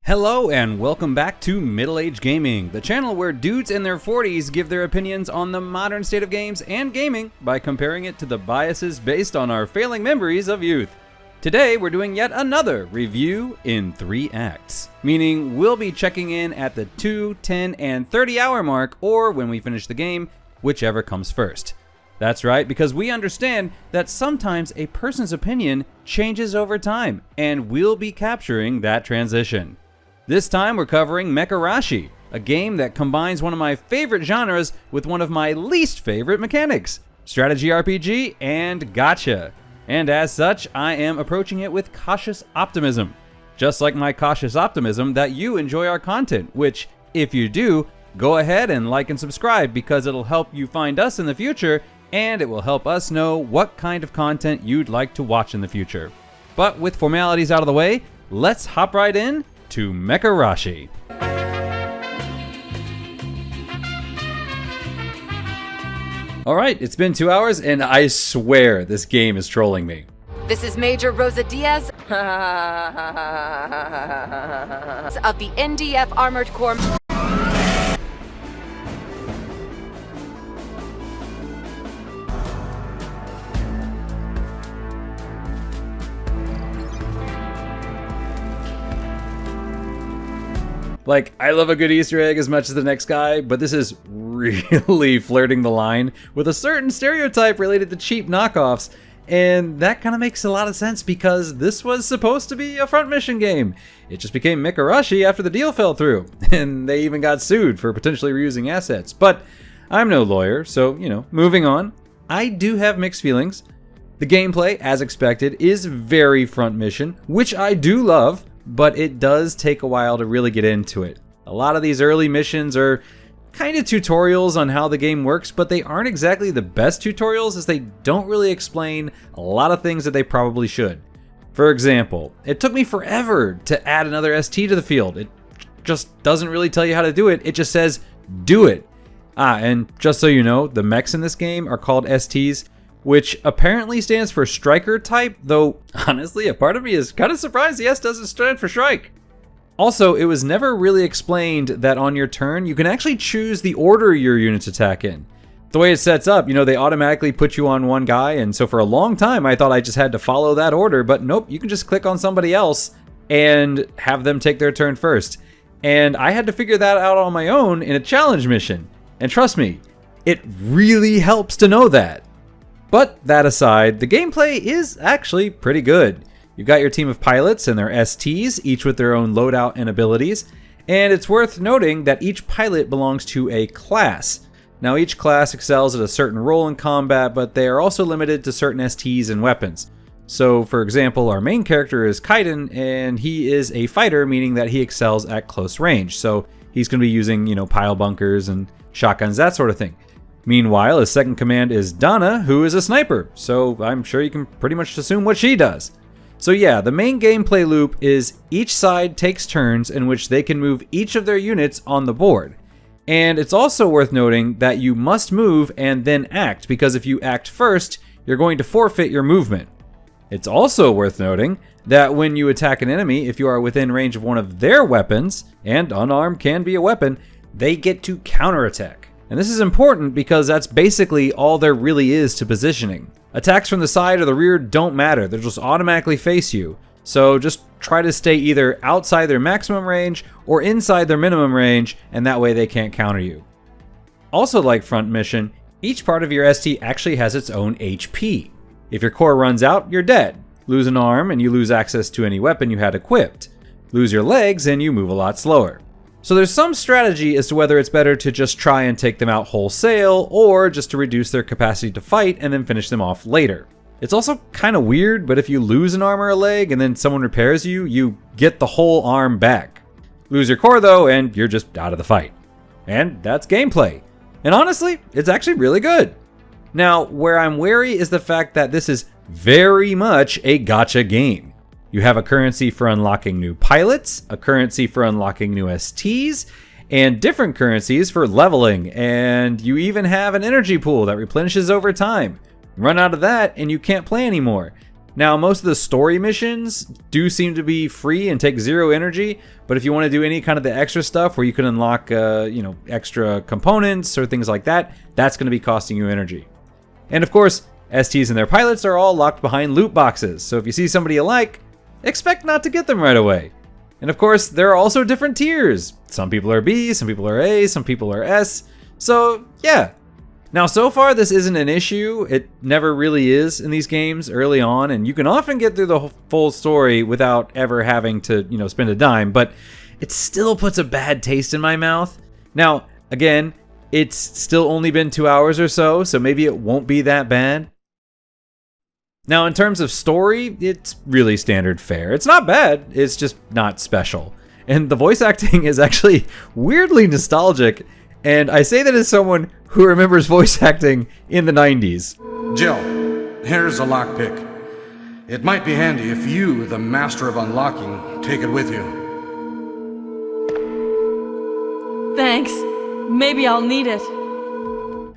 Hello and welcome back to Middle Age Gaming, the channel where dudes in their 40s give their opinions on the modern state of games and gaming by comparing it to the biases based on our failing memories of youth. Today we're doing yet another review in 3 acts, meaning we'll be checking in at the 2, 10, and 30 hour mark, or when we finish the game, whichever comes first. That's right, because we understand that sometimes a person's opinion changes over time, and we'll be capturing that transition. This time we're covering Mecharashi, a game that combines one of my favorite genres with one of my least favorite mechanics, strategy RPG and gatcha. And as such, I am approaching it with cautious optimism. Just like my cautious optimism that you enjoy our content, which, if you do, go ahead and like and subscribe because it'll help you find us in the future, and it will help us know what kind of content you'd like to watch in the future. But with formalities out of the way, let's hop right in to Mecharashi. Alright, it's been 2 hours and I swear this game is trolling me. This is Major Rosa Diaz of the NDF Armored Corps. Like, I love a good Easter egg as much as the next guy, but this is really flirting the line with a certain stereotype related to cheap knockoffs, and that kind of makes a lot of sense because this was supposed to be a front mission game. It just became Mecharashi after the deal fell through, and they even got sued for potentially reusing assets. But I'm no lawyer, so, moving on. I do have mixed feelings. The gameplay, as expected, is very front mission, which I do love, but it does take a while to really get into it. A lot of these early missions are kind of tutorials on how the game works, but they aren't exactly the best tutorials as they don't really explain a lot of things that they probably should. For example, it took me forever to add another ST to the field. It just doesn't really tell you how to do it, it just says, do it. And just so you know, the mechs in this game are called STs, which apparently stands for striker type, though honestly a part of me is kind of surprised the S doesn't stand for strike. Also, it was never really explained that on your turn you can actually choose the order your units attack in. The way it sets up, they automatically put you on one guy, and so for a long time I thought I just had to follow that order, but nope, you can just click on somebody else and have them take their turn first. And I had to figure that out on my own in a challenge mission, and trust me, it really helps to know that. But that aside, the gameplay is actually pretty good. You've got your team of pilots and their STs, each with their own loadout and abilities, and it's worth noting that each pilot belongs to a class. Now each class excels at a certain role in combat, but they are also limited to certain STs and weapons. So for example, our main character is 𝙂𝙪𝙥𝙦, and he is a fighter, meaning that he excels at close range. So he's going to be using, pile bunkers and shotguns, that sort of thing. Meanwhile, his second command is 𝙀𝙀, who is a sniper, so I'm sure you can pretty much assume what she does. So yeah, the main gameplay loop is each side takes turns in which they can move each of their units on the board. And it's also worth noting that you must move and then act, because if you act first, you're going to forfeit your movement. It's also worth noting that when you attack an enemy, if you are within range of one of their weapons, and unarmed can be a weapon, they get to counterattack. And this is important because that's basically all there really is to positioning. Attacks from the side or the rear don't matter, they'll just automatically face you. So just try to stay either outside their maximum range or inside their minimum range, and that way they can't counter you. Also, like front mission, each part of your ST actually has its own HP. If your core runs out, you're dead. Lose an arm and you lose access to any weapon you had equipped. Lose your legs and you move a lot slower. So there's some strategy as to whether it's better to just try and take them out wholesale, or just to reduce their capacity to fight and then finish them off later. It's also kind of weird, but if you lose an arm or a leg and then someone repairs you, you get the whole arm back. Lose your core though, and you're just out of the fight. And that's gameplay. And honestly, it's actually really good. Now, where I'm wary is the fact that this is very much a gacha game. You have a currency for unlocking new pilots, a currency for unlocking new STs, and different currencies for leveling, and you even have an energy pool that replenishes over time. Run out of that and you can't play anymore. Now, most of the story missions do seem to be free and take 0 energy, but if you want to do any kind of the extra stuff where you can unlock, extra components or things like that, that's going to be costing you energy. And of course, STs and their pilots are all locked behind loot boxes, so if you see somebody you like, expect not to get them right away. And of course, there are also different tiers. Some people are B, some people are A, some people are S, so yeah. Now, so far, this isn't an issue. It never really is in these games early on, and you can often get through the full story without ever having to, spend a dime, but it still puts a bad taste in my mouth. Now, again, it's still only been 2 hours or so, so maybe it won't be that bad. Now, in terms of story, it's really standard fare. It's not bad, it's just not special. And the voice acting is actually weirdly nostalgic, and I say that as someone who remembers voice acting in the 90s. Jill, here's a lockpick. It might be handy if you, the master of unlocking, take it with you. Thanks. Maybe I'll need it.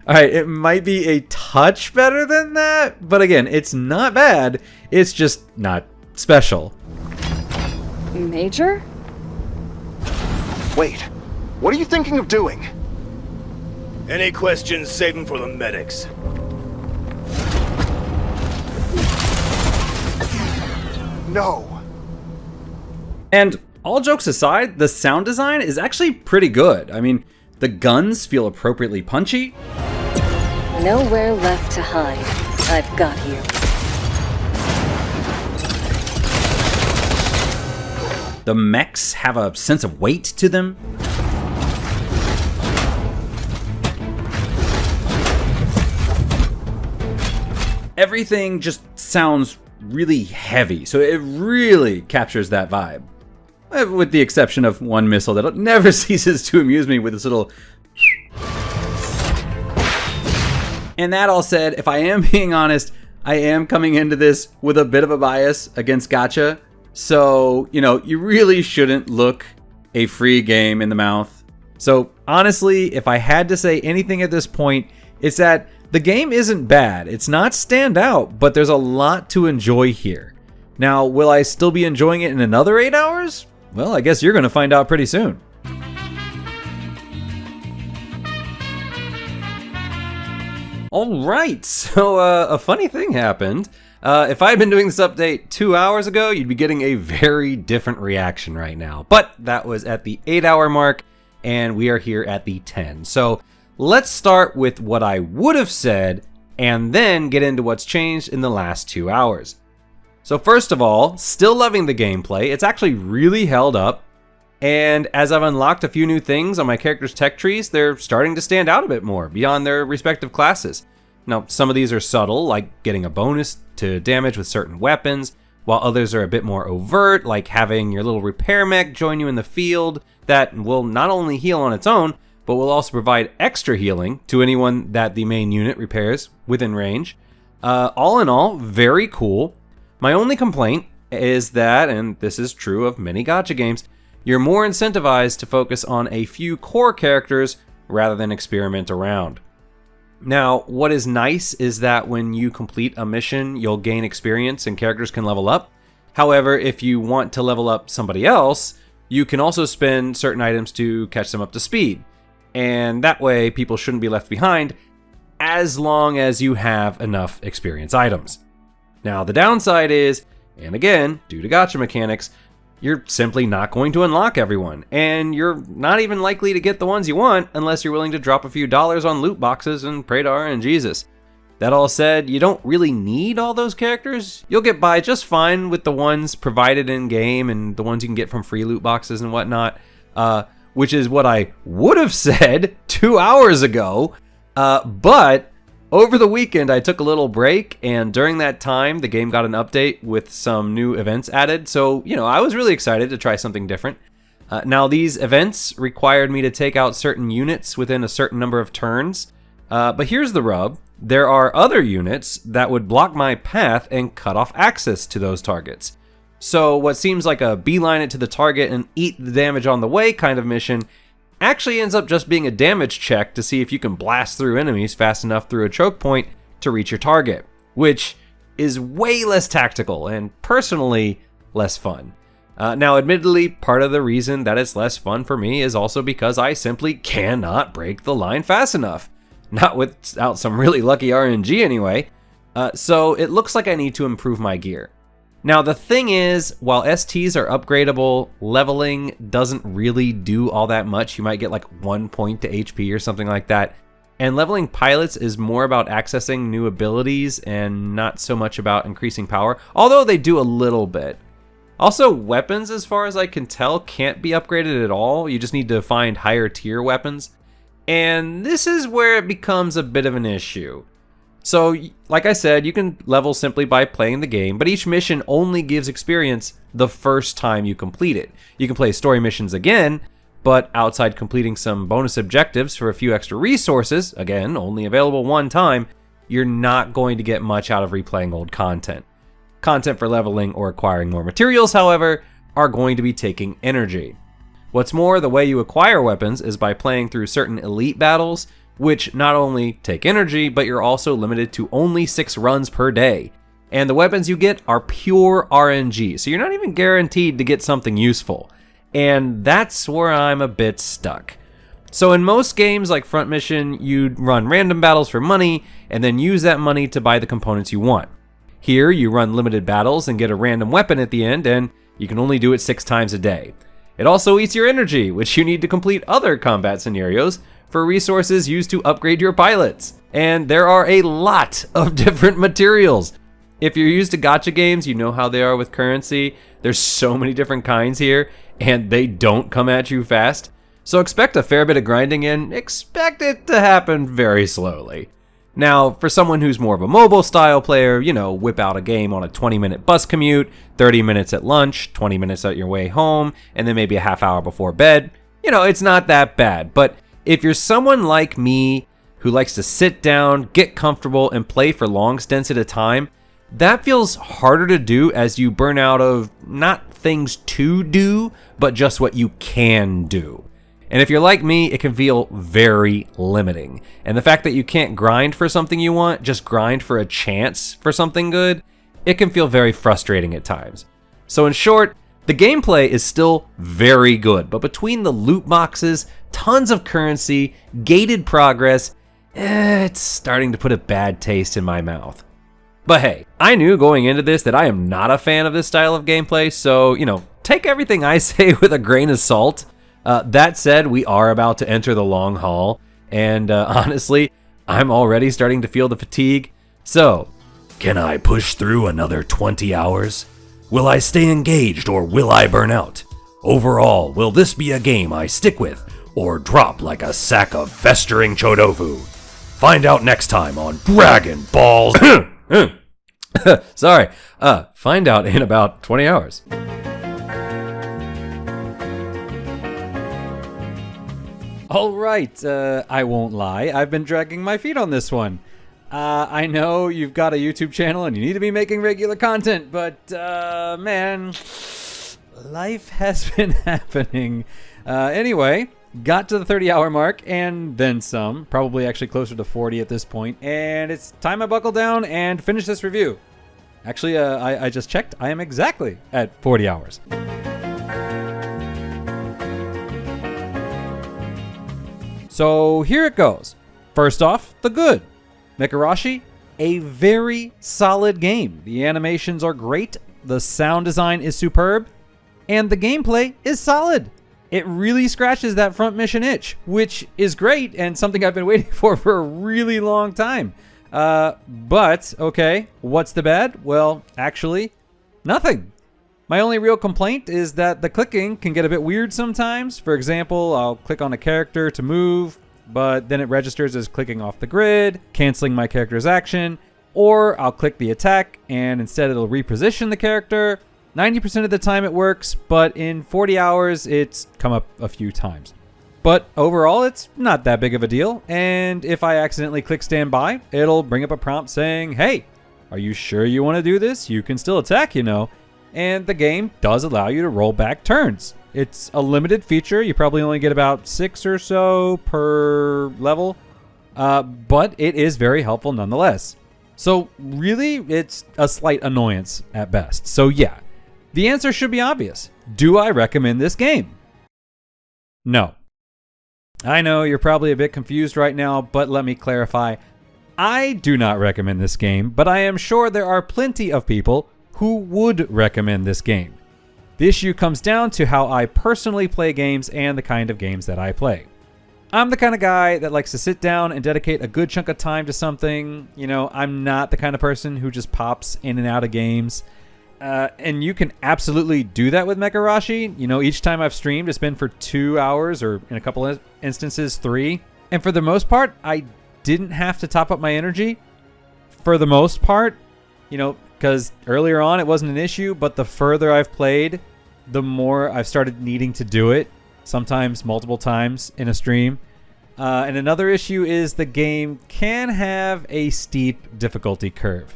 Alright, it might be a touch better than that, but again, it's not bad, it's just not special. Major? Wait, what are you thinking of doing? Any questions, save them for the medics. No. And all jokes aside, the sound design is actually pretty good. I mean, the guns feel appropriately punchy. Nowhere left to hide. I've got you. The mechs have a sense of weight to them. Everything just sounds really heavy, so it really captures that vibe. With the exception of one missile that never ceases to amuse me with this little... And that all said, if I am being honest, I am coming into this with a bit of a bias against gatcha. So, you really shouldn't look a free game in the mouth. So, honestly, if I had to say anything at this point, it's that the game isn't bad. It's not standout, but there's a lot to enjoy here. Now, will I still be enjoying it in another 8 hours? Well, I guess you're going to find out pretty soon. Alright, so a funny thing happened. If I had been doing this update 2 hours ago, you'd be getting a very different reaction right now. But that was at the 8-hour mark, and we are here at the 10. So let's start with what I would have said, and then get into what's changed in the last 2 hours. So first of all, still loving the gameplay. It's actually really held up. And as I've unlocked a few new things on my character's tech trees, they're starting to stand out a bit more beyond their respective classes. Now, some of these are subtle, like getting a bonus to damage with certain weapons, while others are a bit more overt, like having your little repair mech join you in the field that will not only heal on its own, but will also provide extra healing to anyone that the main unit repairs within range. All in all, very cool. My only complaint is that, and this is true of many gacha games, you're more incentivized to focus on a few core characters rather than experiment around. Now, what is nice is that when you complete a mission, you'll gain experience and characters can level up. However, if you want to level up somebody else, you can also spend certain items to catch them up to speed. And that way, people shouldn't be left behind as long as you have enough experience items. Now, the downside is, and again, due to gacha mechanics, you're simply not going to unlock everyone, and you're not even likely to get the ones you want unless you're willing to drop a few dollars on loot boxes and pray to RNGesus. That all said, you don't really need all those characters. You'll get by just fine with the ones provided in-game and the ones you can get from free loot boxes and whatnot, which is what I would have said 2 hours ago, but over the weekend, I took a little break, and during that time, the game got an update with some new events added. So, I was really excited to try something different. Now, these events required me to take out certain units within a certain number of turns. But here's the rub. There are other units that would block my path and cut off access to those targets. So what seems like a beeline it to the target and eat the damage on the way kind of mission actually ends up just being a damage check to see if you can blast through enemies fast enough through a choke point to reach your target, which is way less tactical and personally less fun. Now, admittedly, part of the reason that it's less fun for me is also because I simply cannot break the line fast enough. Not without some really lucky RNG anyway. So it looks like I need to improve my gear. Now, the thing is, while STs are upgradable, leveling doesn't really do all that much. You might get like 1 point to HP or something like that. And leveling pilots is more about accessing new abilities and not so much about increasing power, although they do a little bit. Also, weapons, as far as I can tell, can't be upgraded at all. You just need to find higher tier weapons. And this is where it becomes a bit of an issue. So, like I said, you can level simply by playing the game, but each mission only gives experience the first time you complete it. You can play story missions again, but outside completing some bonus objectives for a few extra resources, again, only available one time, you're not going to get much out of replaying old content. Content for leveling or acquiring more materials, however, are going to be taking energy. What's more, the way you acquire weapons is by playing through certain elite battles, which not only take energy, but you're also limited to only 6 runs per day. And the weapons you get are pure RNG, so you're not even guaranteed to get something useful. And that's where I'm a bit stuck. So in most games like Front Mission, you'd run random battles for money, and then use that money to buy the components you want. Here, you run limited battles and get a random weapon at the end, and you can only do it 6 times a day. It also eats your energy, which you need to complete other combat scenarios for resources used to upgrade your pilots. And there are a lot of different materials. If you're used to gacha games, you know how they are with currency. There's so many different kinds here, and they don't come at you fast. So expect a fair bit of grinding and expect it to happen very slowly. Now, for someone who's more of a mobile style player, whip out a game on a 20-minute bus commute, 30 minutes at lunch, 20 minutes at your way home, and then maybe a half hour before bed. It's not that bad. But if you're someone like me who likes to sit down, get comfortable, and play for long stints at a time, that feels harder to do as you burn out of not things to do, but just what you can do. And if you're like me, it can feel very limiting. And the fact that you can't grind for something you want, just grind for a chance for something good, it can feel very frustrating at times. So in short, the gameplay is still very good, but between the loot boxes, tons of currency, gated progress, it's starting to put a bad taste in my mouth. But hey, I knew going into this that I am not a fan of this style of gameplay, so, take everything I say with a grain of salt. That said, we are about to enter the long haul, and honestly, I'm already starting to feel the fatigue. So, can I push through another 20 hours? Will I stay engaged or will I burn out? Overall, will this be a game I stick with or drop like a sack of festering chodofu? Find out next time on Dragon Balls. Sorry, find out in about 20 hours. All right, I won't lie. I've been dragging my feet on this one. I know you've got a YouTube channel and you need to be making regular content, but man, life has been happening. Anyway, got to the 30-hour mark and then some, probably actually closer to 40 at this point, and it's time I buckle down and finish this review. Actually, I just checked. I am exactly at 40 hours. So here it goes. First off, the good. Mecharashi, a very solid game. The animations are great, the sound design is superb, and the gameplay is solid. It really scratches that front mission itch, which is great and something I've been waiting for a really long time. But, okay, what's the bad? Well, actually, nothing. My only real complaint is that the clicking can get a bit weird sometimes. For example, I'll click on a character to move, but then it registers as clicking off the grid, canceling my character's action, or I'll click the attack and instead it'll reposition the character. 90% of the time it works, but in 40 hours it's come up a few times. But overall, it's not that big of a deal, and if I accidentally click standby, it'll bring up a prompt saying, hey, are you sure you want to do this? You can still attack, And the game does allow you to roll back turns. It's a limited feature. You probably only get about 6 or so per level, but it is very helpful nonetheless. So really, it's a slight annoyance at best. So yeah, the answer should be obvious. Do I recommend this game? No. I know you're probably a bit confused right now, but let me clarify. I do not recommend this game, but I am sure there are plenty of people who would recommend this game. The issue comes down to how I personally play games and the kind of games that I play. I'm the kind of guy that likes to sit down and dedicate a good chunk of time to something. You know, I'm not the kind of person who just pops in and out of games. And you can absolutely do that with Mecharashi. You know, each time I've streamed, it's been for 2 hours, or in a couple of instances, 3. And for the most part, I didn't have to top up my energy. For the most part, you know, because earlier on it wasn't an issue, but the further I've played, the more I've started needing to do it. Sometimes multiple times in a stream. And another issue is the game can have a steep difficulty curve.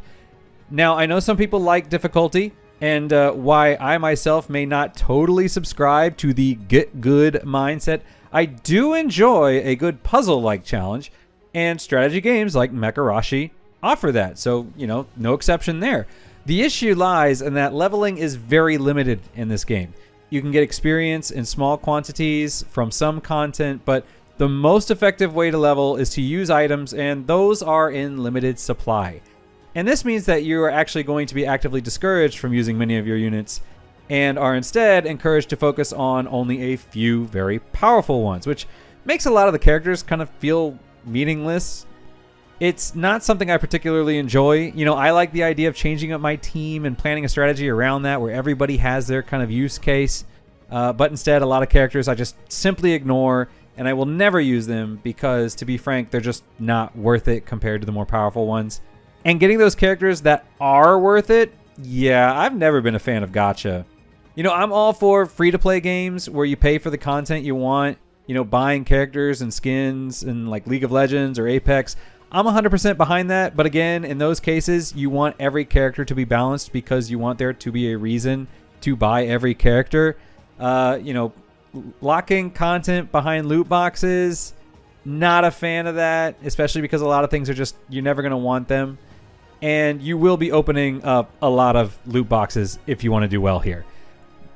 Now, I know some people like difficulty, and why I myself may not totally subscribe to the get good mindset, I do enjoy a good puzzle-like challenge, and strategy games like Mecharashi offer that. So, you know, no exception there. The issue lies in that leveling is very limited in this game. You can get experience in small quantities from some content, but the most effective way to level is to use items, and those are in limited supply. And this means that you are actually going to be actively discouraged from using many of your units, and are instead encouraged to focus on only a few very powerful ones, which makes a lot of the characters kind of feel meaningless. It's not something I particularly enjoy. You know, I like the idea of changing up my team and planning a strategy around that where everybody has their kind of use case. But instead, a lot of characters I just simply ignore, and I will never use them because, to be frank, they're just not worth it compared to the more powerful ones. And getting those characters that are worth it, yeah, I've never been a fan of gatcha. You know, I'm all for free-to-play games where you pay for the content you want, you know, buying characters and skins in like League of Legends or Apex. I'm 100% behind that, but again, in those cases, you want every character to be balanced because you want there to be a reason to buy every character. You know, locking content behind loot boxes, not a fan of that, especially because a lot of things are just, you're never going to want them. And you will be opening up a lot of loot boxes if you want to do well here.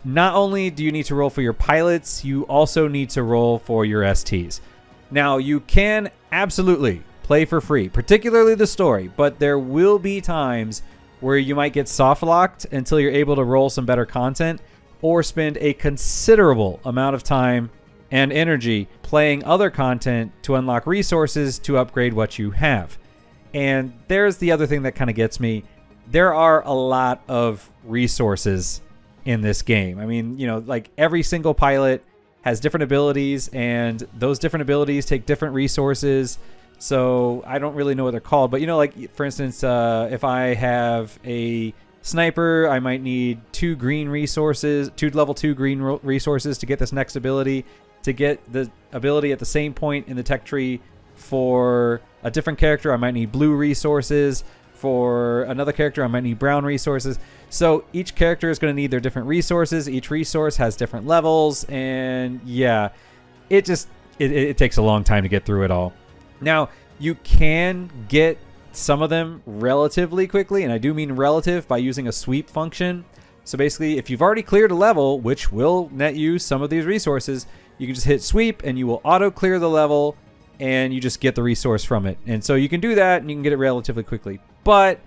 Not only do you need to roll for your pilots, you also need to roll for your STs. Now, you can absolutely play for free, particularly the story, but there will be times where you might get soft locked until you're able to roll some better content, or spend a considerable amount of time and energy playing other content to unlock resources to upgrade what you have. And there's the other thing that kind of gets me. There are a lot of resources in this game. I mean, you know, like every single pilot has different abilities, and those different abilities take different resources. So I don't really know what they're called, but you know, like for instance, if I have a sniper, I might need 2 green resources, 2 level 2 green resources to get this next ability. To get the ability at the same point in the tech tree for a different character, I might need blue resources. For another character, I might need brown resources. So each character is going to need their different resources. Each resource has different levels, and yeah, it takes a long time to get through it all. Now, you can get some of them relatively quickly, and I do mean relative, by using a sweep function. So basically, if you've already cleared a level, which will net you some of these resources, you can just hit sweep and you will auto clear the level, and you just get the resource from it. And so you can do that and you can get it relatively quickly. But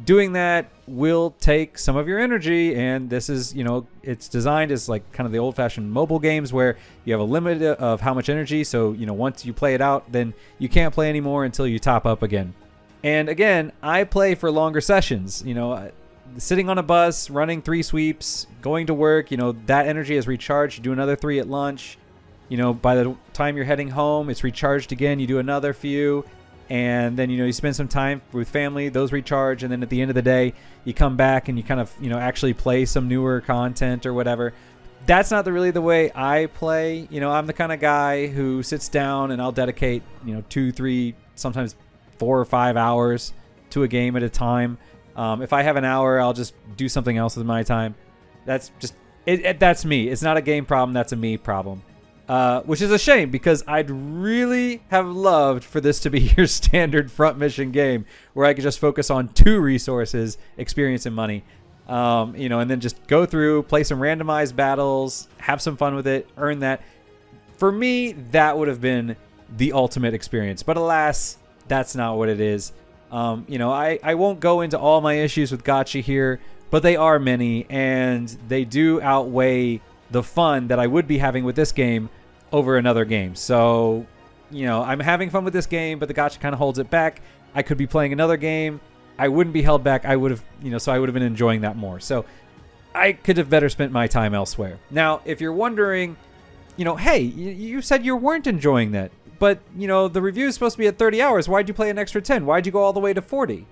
doing that will take some of your energy, and this is, you know, it's designed as like kind of the old-fashioned mobile games where you have a limit of how much energy. So, you know, once you play it out, then you can't play anymore until you top up again. And again, I play for longer sessions. You know, sitting on a bus, running 3 sweeps, going to work, you know, that energy is recharged. You do another 3 at lunch. You know, by the time you're heading home, it's recharged again. You do another few. And then, you know, you spend some time with family, those recharge. And then at the end of the day, you come back and you kind of, you know, actually play some newer content or whatever. That's not really the way I play. You know, I'm the kind of guy who sits down and I'll dedicate, you know, 2, 3, sometimes 4 or 5 hours to a game at a time. If I have an hour, I'll just do something else with my time. That's just, that's me. It's not a game problem. That's a me problem. which is a shame because I'd really have loved for this to be your standard front mission game where I could just focus on 2 resources, experience and money, you know, and then just go through, play some randomized battles, have some fun with it, earn that. For me, that would have been the ultimate experience, but alas, that's not what it is. You know, I won't go into all my issues with gacha here, but they are many, and they do outweigh the fun that I would be having with this game over another game. So, you know, I'm having fun with this game, but the gacha kind of holds it back. I could be playing another game. I wouldn't be held back. I would have, you know, so I would have been enjoying that more. So I could have better spent my time elsewhere. Now, if you're wondering, you know, hey, you said you weren't enjoying that, but, you know, the review is supposed to be at 30 hours. Why'd you play an extra 10? Why'd you go all the way to 40?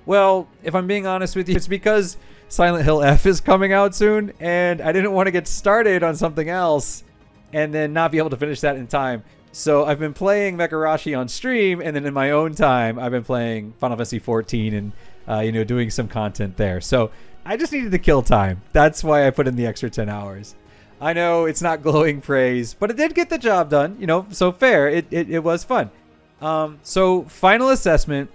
Well, if I'm being honest with you, it's because Silent Hill F is coming out soon, and I didn't want to get started on something else and then not be able to finish that in time. So I've been playing Mecharashi on stream, and then in my own time, I've been playing Final Fantasy 14 and, you know, doing some content there. So I just needed to kill time. That's why I put in the extra 10 hours. I know it's not glowing praise, but it did get the job done, you know, so fair. It was fun. So final assessment.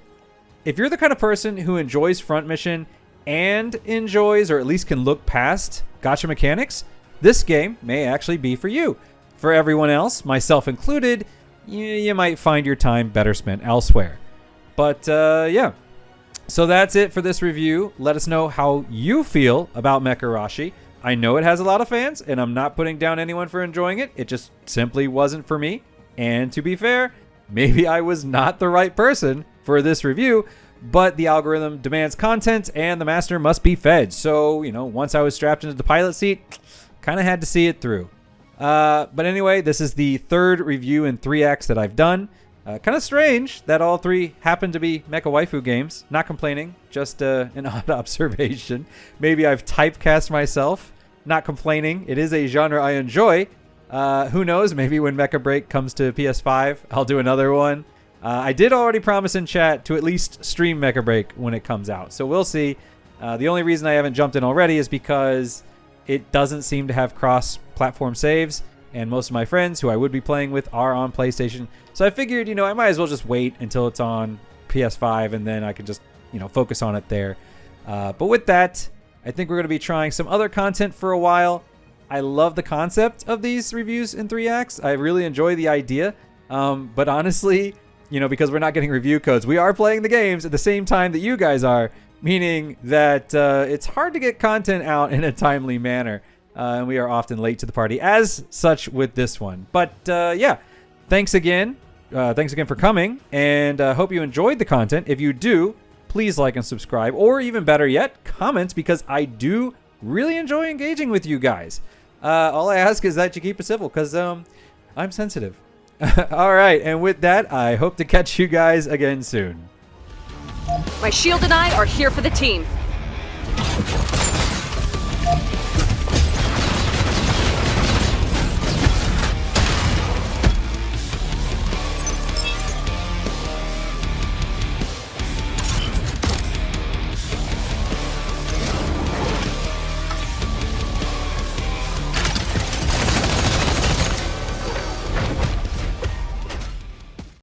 If you're the kind of person who enjoys front mission and enjoys, or at least can look past gacha mechanics, this game may actually be for you. For everyone else, myself included, you might find your time better spent elsewhere. But yeah, so that's it for this review. Let us know how you feel about Mecharashi. I know it has a lot of fans, and I'm not putting down anyone for enjoying it. It just simply wasn't for me. And to be fair, maybe I was not the right person for this review, but the algorithm demands content and the master must be fed. So, you know, once I was strapped into the pilot seat, kind of had to see it through. But anyway, this is the 3rd review in 3 acts that I've done. Kind of strange that all 3 happen to be mecha waifu games. Not complaining, just an odd observation. Maybe I've typecast myself. Not complaining. It is a genre I enjoy. Who knows? Maybe when Mecha Break comes to PS5, I'll do another one. I did already promise in chat to at least stream Mecha Break when it comes out. So we'll see. The only reason I haven't jumped in already is because it doesn't seem to have cross-platform saves. And most of my friends who I would be playing with are on PlayStation. So I figured, you know, I might as well just wait until it's on PS5 and then I can just, you know, focus on it there. But with that, I think we're going to be trying some other content for a while. I love the concept of these reviews in 3 acts. I really enjoy the idea. But honestly, you know, because we're not getting review codes, we are playing the games at the same time that you guys are, meaning that it's hard to get content out in a timely manner. And we are often late to the party as such with this one. But yeah, thanks again. Thanks again for coming, and hope you enjoyed the content. If you do, please like and subscribe, or even better yet, comment, because I do really enjoy engaging with you guys. All I ask is that you keep it civil, because I'm sensitive. All right, and with that, I hope to catch you guys again soon. My shield and I are here for the team.